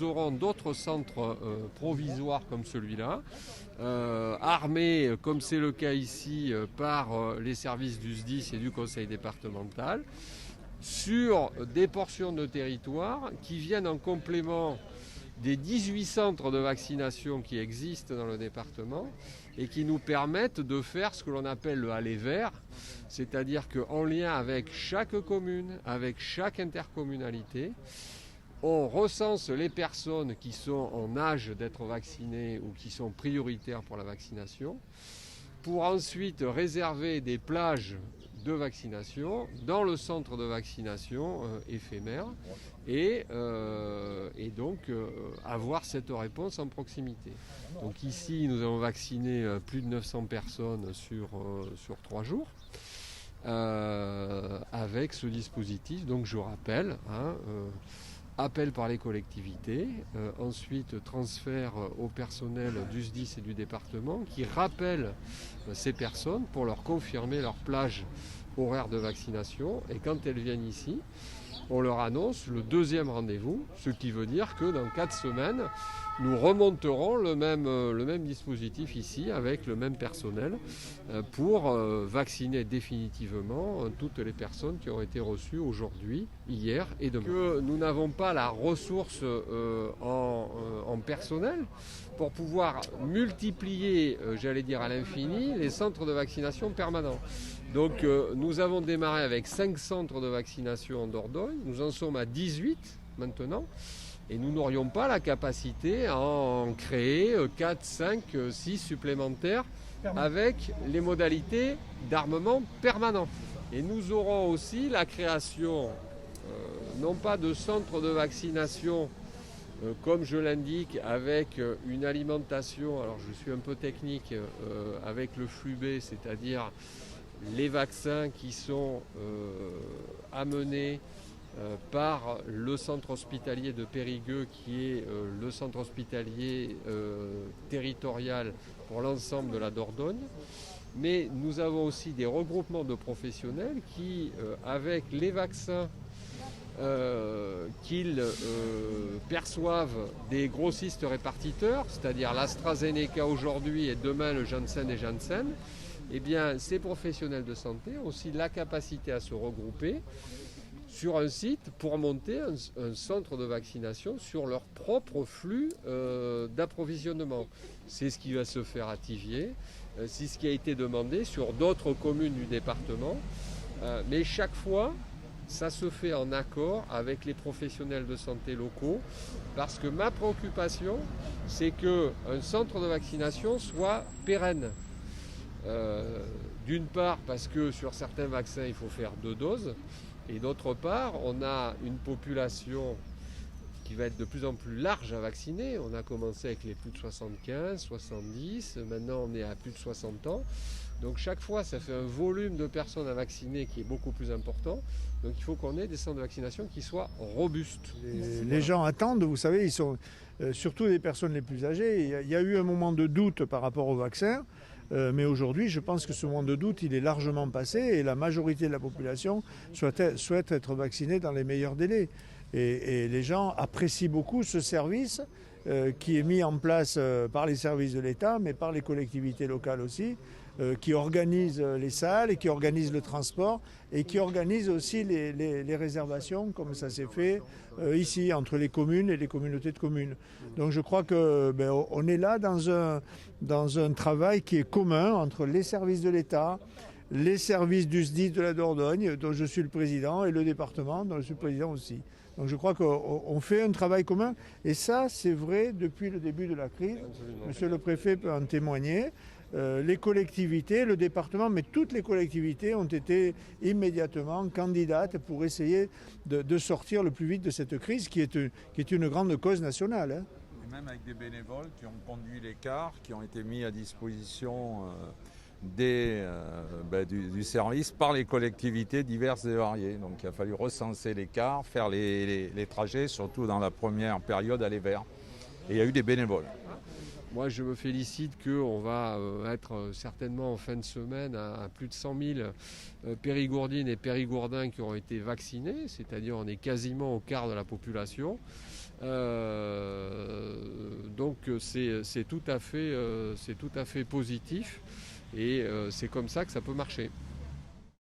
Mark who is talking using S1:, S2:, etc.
S1: Nous aurons d'autres centres provisoires comme celui-là, armés, comme c'est le cas ici, par les services du SDIS et du conseil départemental, sur des portions de territoire qui viennent en complément des 18 centres de vaccination qui existent dans le département et qui nous permettent de faire ce que l'on appelle le aller vert, c'est-à-dire qu'en lien avec chaque commune, avec chaque intercommunalité, on recense les personnes qui sont en âge d'être vaccinées ou qui sont prioritaires pour la vaccination, pour ensuite réserver des plages de vaccination dans le centre de vaccination éphémère et donc avoir cette réponse en proximité. Donc ici, nous avons vacciné plus de 900 personnes sur 3 jours avec ce dispositif. Donc je rappelle, appel par les collectivités, ensuite transfert au personnel du SDIS et du département qui rappellent ces personnes pour leur confirmer leur plage horaire de vaccination. Et quand elles viennent ici, on leur annonce le deuxième rendez-vous, ce qui veut dire que dans 4 semaines, nous remonterons le même dispositif ici avec le même personnel pour vacciner définitivement toutes les personnes qui ont été reçues aujourd'hui, hier et demain. Que nous n'avons pas la ressource en personnel pour pouvoir multiplier, j'allais dire à l'infini, les centres de vaccination permanents. Donc nous avons démarré avec 5 centres de vaccination en Dordogne, nous en sommes à 18 maintenant. Et nous n'aurions pas la capacité à en créer 4, 5, 6 supplémentaires avec les modalités d'armement permanent. Et nous aurons aussi la création, non pas de centres de vaccination, comme je l'indique, avec une alimentation, alors je suis un peu technique, avec le flux B, c'est-à-dire les vaccins qui sont amenés par le centre hospitalier de Périgueux qui est le centre hospitalier territorial pour l'ensemble de la Dordogne. Mais nous avons aussi des regroupements de professionnels qui, avec les vaccins qu'ils perçoivent des grossistes répartiteurs, c'est-à-dire l'AstraZeneca aujourd'hui et demain le Janssen et Janssen, eh bien, ces professionnels de santé ont aussi la capacité à se regrouper sur un site pour monter un centre de vaccination sur leur propre flux d'approvisionnement. C'est ce qui va se faire à Thiviers, c'est ce qui a été demandé sur d'autres communes du département, mais chaque fois, ça se fait en accord avec les professionnels de santé locaux, parce que ma préoccupation, c'est qu'un centre de vaccination soit pérenne. D'une part, parce que sur certains vaccins, il faut faire 2 doses, et d'autre part, on a une population qui va être de plus en plus large à vacciner. On a commencé avec les plus de 75, 70, maintenant on est à plus de 60 ans. Donc chaque fois, ça fait un volume de personnes à vacciner qui est beaucoup plus important. Donc il faut qu'on ait des centres de vaccination qui soient robustes.
S2: Les gens attendent, vous savez, ils sont surtout les personnes les plus âgées. Il y a eu un moment de doute par rapport au vaccin. Mais aujourd'hui, je pense que ce moment de doute, il est largement passé et la majorité de la population souhaite être vaccinée dans les meilleurs délais. Et les gens apprécient beaucoup ce service qui est mis en place par les services de l'État, mais par les collectivités locales aussi, qui organisent les salles et qui organisent le transport et qui organisent aussi les réservations, comme ça s'est fait ici, entre les communes et les communautés de communes. Donc je crois qu'on est là dans un travail qui est commun entre les services de l'État, les services du SDIS de la Dordogne, dont je suis le président, et le département, dont je suis le président aussi. Donc je crois qu'on fait un travail commun, et ça c'est vrai depuis le début de la crise. Monsieur le préfet peut en témoigner. Les collectivités, le département, mais toutes les collectivités ont été immédiatement candidates pour essayer de sortir le plus vite de cette crise qui est une grande cause nationale.
S3: Et même avec des bénévoles qui ont conduit les cars, qui ont été mis à disposition du service par les collectivités diverses et variées. Donc il a fallu recenser les cars, faire les trajets, surtout dans la première période aller vers. Et il y a eu des bénévoles.
S1: Moi, je me félicite qu'on va être certainement en fin de semaine à plus de 100 000 périgourdines et périgourdins qui auront été vaccinés, c'est-à-dire on est quasiment au quart de la population. Donc c'est tout à fait positif et c'est comme ça que ça peut marcher.